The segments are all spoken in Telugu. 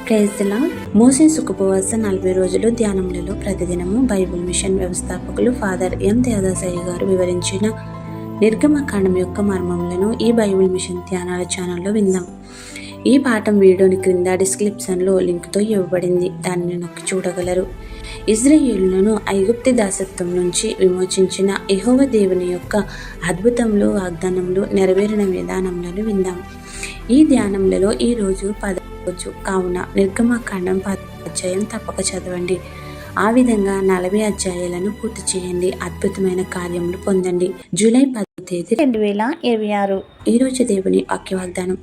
Praise the lord. మోసెస్ ఉపవాస 40 రోజులు ధ్యానములలో ప్రతిదినము బైబిల్ మిషన్ వ్యవస్థాపకులు ఫాదర్ ఎం త్యాదాసయ్య గారు వివరించిన నిర్గమకాండం యొక్క మర్మములను ఈ బైబిల్ మిషన్ ధ్యానాల ఛానల్లో విందాం. ఈ పాఠం వీడియోని క్రింద డిస్క్రిప్షన్లో లింక్తో ఇవ్వబడింది, దానిని నొక్కి చూడగలరు. ఇజ్రాయేలులను ఐగుప్తి దాసత్వం నుంచి విమోచించిన యెహోవా దేవుని యొక్క అద్భుతములు, వాగ్దానములు నెరవేరిన విధానములను విందాం. ఈ ధ్యానములలో ఈరోజు 10వ రోజు కావున నిర్గమకాండం 10వ అధ్యాయం తప్పక చదవండి. ఆ విధంగా 40 అధ్యాయాలను పూర్తి చేయండి. అద్భుతమైన కార్యములు పొందండి. జూలై 10వ తేదీ 2026. ఈరోజు దేవుని వాక్య వాగ్దానం.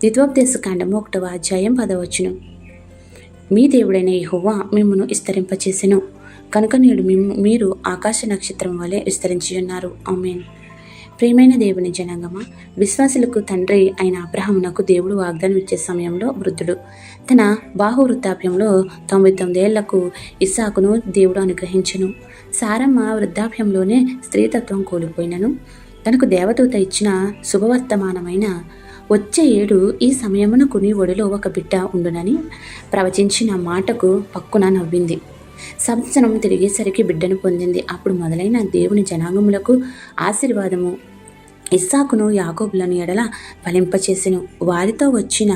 ద్వితోపదేశకాండము 1వ అధ్యాయం 10వ వచనం. మీ దేవుడైన యెహోవా మిమ్మును విస్తరింపచేసెను కనుక నేడు మీరు ఆకాశ నక్షత్రం వలె విస్తరించి ఉన్నారు. ఆమేన్. ప్రియమైన దేవుని జనాంగమా, విశ్వాసులకు తండ్రి అయిన అబ్రహామునకు దేవుడు వాగ్దానం ఇచ్చే సమయంలో వృద్ధుడు. తన బాహువృద్ధాప్యంలో 99 ఏళ్లకు ఇస్సాకును దేవుడు అనుగ్రహించెను. సారమ్మ వృద్ధాప్యంలోనే స్త్రీతత్వం కోల్పోయినను తనకు దేవదూత ఇచ్చిన శుభవర్తమానమైన వచ్చే ఏడు ఈ సమయమునకు నీ ఒడిలో ఒక బిడ్డ ఉండునని ప్రవచించిన మాటకు పక్కున నవ్వింది. సంవత్సరం తిరిగేసరికి బిడ్డను పొందింది. అప్పుడు మొదలైన దేవుని జనాంగములకు ఆశీర్వాదము ఇస్సాకును యాకోబులను ఎడల ఫలింపచేసెను. వారితో వచ్చిన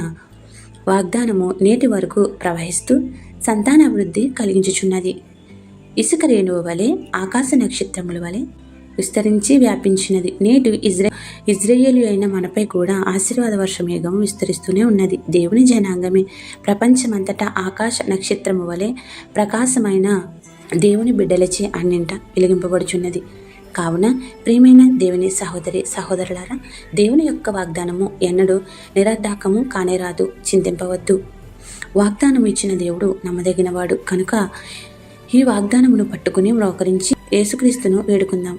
వాగ్దానము నేటి వరకు ప్రవహిస్తూ సంతానాభివృద్ధి కలిగించుచున్నది. ఇసుక రేణువు వలె ఆకాశ నక్షత్రముల వలె విస్తరించి వ్యాపించినది. నేడు ఇజ్రాయేలు అయిన మనపై కూడా ఆశీర్వాద వర్షమేఘము విస్తరిస్తూనే ఉన్నది. దేవుని జనాంగమే ప్రపంచమంతటా ఆకాశ నక్షత్రము వలె ప్రకాశమైన దేవుని బిడ్డలచే అన్నింట వెలిగింపబడుచున్నది. కావున ప్రియమైన దేవుని సహోదరులారా, దేవుని యొక్క వాగ్దానము ఎన్నడూ నిరర్ధకము కానేరాదు. చింతింపవద్దు. వాగ్దానం ఇచ్చిన దేవుడు నమ్మదగినవాడు కనుక ఈ వాగ్దానమును పట్టుకుని మోకరించి యేసుక్రీస్తును వేడుకుందాం.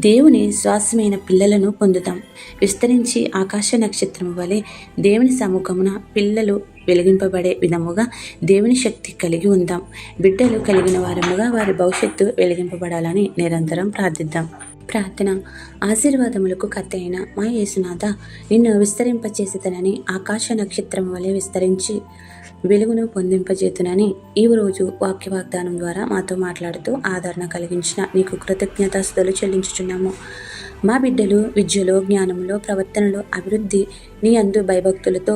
దేవుని శ్వాసమైన పిల్లలను పొందుతాం. విస్తరించి ఆకాశ నక్షత్రము వలె దేవుని సముఖమున పిల్లలు వెలిగింపబడే విధముగా దేవుని శక్తి కలిగి ఉందాం. బిడ్డలు కలిగిన వారముగా వారి భవిష్యత్తు వెలిగింపబడాలని నిరంతరం ప్రార్థిద్దాం. ప్రార్థన. ఆశీర్వాదములకు కర్త అయిన మా యేసునాథ, నిన్ను విస్తరింపచేసేదనని ఆకాశ నక్షత్రం వలె విస్తరించి వెలుగును పొందింపజేతునని ఈ రోజు వాక్య వాగ్దానం ద్వారా మాతో మాట్లాడుతూ ఆదరణ కలిగించిన నీకు కృతజ్ఞతాస్తుతులు చెల్లించుచున్నాము. మా బిడ్డలు విద్యలో, జ్ఞానంలో, ప్రవర్తనలో అభివృద్ధి నీ అందు భయభక్తులతో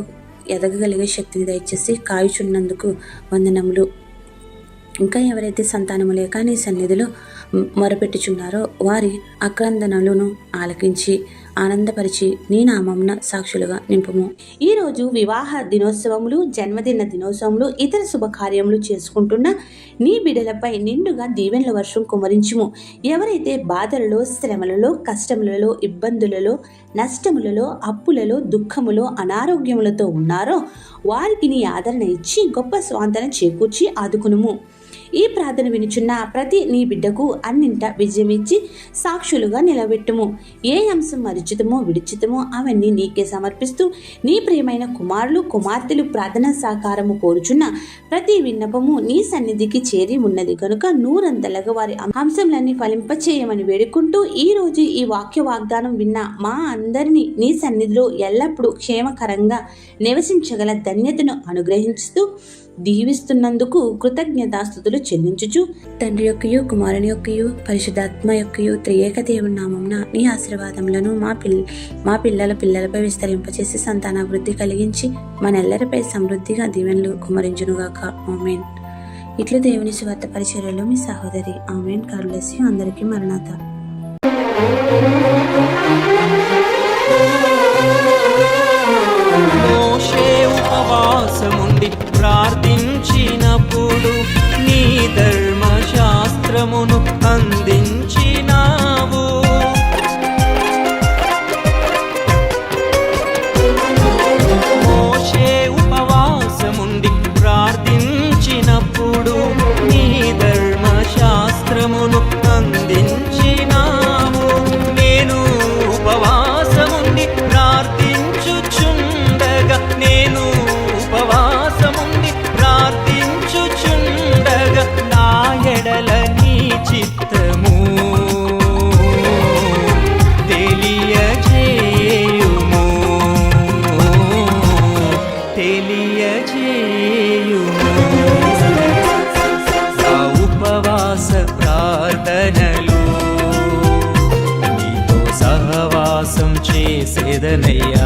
ఎదగగలిగే శక్తిని దయచేసి కాయుచున్నందుకు వందనములు. ఇంకా ఎవరైతే సంతానము లేక నీ సన్నిధిలో మొరపెట్టుచున్నారో వారి ఆక్రందనలను ఆలకించి ఆనందపరిచి నీ నామమున సాక్షులుగా నింపుము. ఈరోజు వివాహ దినోత్సవములు, జన్మదిన దినోత్సవములు, ఇతర శుభకార్యములు చేసుకుంటున్న నీ బిడ్డలపై నిండుగా దీవెనల వర్షం కుమరించుము. ఎవరైతే బాధలలో, శ్రమలలో, కష్టములలో, ఇబ్బందులలో, నష్టములలో, అప్పులలో, దుఃఖములో, అనారోగ్యములతో ఉన్నారో వారికి నీ ఆదరణ ఇచ్చి గొప్ప స్వాంతన చేకూర్చి ఆదుకునుము. ఈ ప్రార్థన వినుచున్న ప్రతి నీ బిడ్డకు అన్నింట విజయం ఇచ్చి సాక్షులుగా నిలబెట్టుము. ఏ అంశం మరిచితమో విడిచితమో అవన్నీ నీకే సమర్పిస్తూ నీ ప్రియమైన కుమారులు, కుమార్తెలు ప్రార్థనా సహకారము కోరుచున్న ప్రతి విన్నపము నీ సన్నిధికి చేరి ఉన్నది కనుక నూరంతలుగా వారి అంశంలన్నీ ఫలింపచేయమని వేడుకుంటూ ఈ రోజు ఈ వాక్య వాగ్దానం విన్న మా అందరినీ నీ సన్నిధిలో ఎల్లప్పుడూ క్షేమకరంగా నివసించగల ధన్యతను అనుగ్రహిస్తూ దీవిస్తున్నందుకు కృతజ్ఞతాస్తుతులు చెల్లించుచు తండ్రి యొక్కయు, కుమారుని యొక్కయు, పరిశుద్ధాత్మ యొక్కయు త్రియేక దేవుని నామమున నీ ఆశీర్వాదములను మా పిల్లలపై విస్తరింపచేసి సంతానాభివృద్ధి కలిగించి మనెల్లరిపై సమృద్ధిగా దీవెనలు కుమరించునుగాక. ఆమేన్. ఇట్లు దేవుని సువార్త పరిచర్యలో మీ సహోదరి. ఆమేన్. God bless you. అందరికీ మరణాత. ఉపవాసముండి ప్రార్థించినప్పుడు నీ ధర్మశాస్త్రమును అందించినావు. మోషే ఉపవాసముండి ప్రార్థించినప్పుడు నీ ధర్మశాస్త్రమును అందించినావు. నేను ఉపవాసముండి ప్రార్థించుచుండగా నా ఎడల నీ చిత్తము తెలియజేయుము. చేరనయ్యా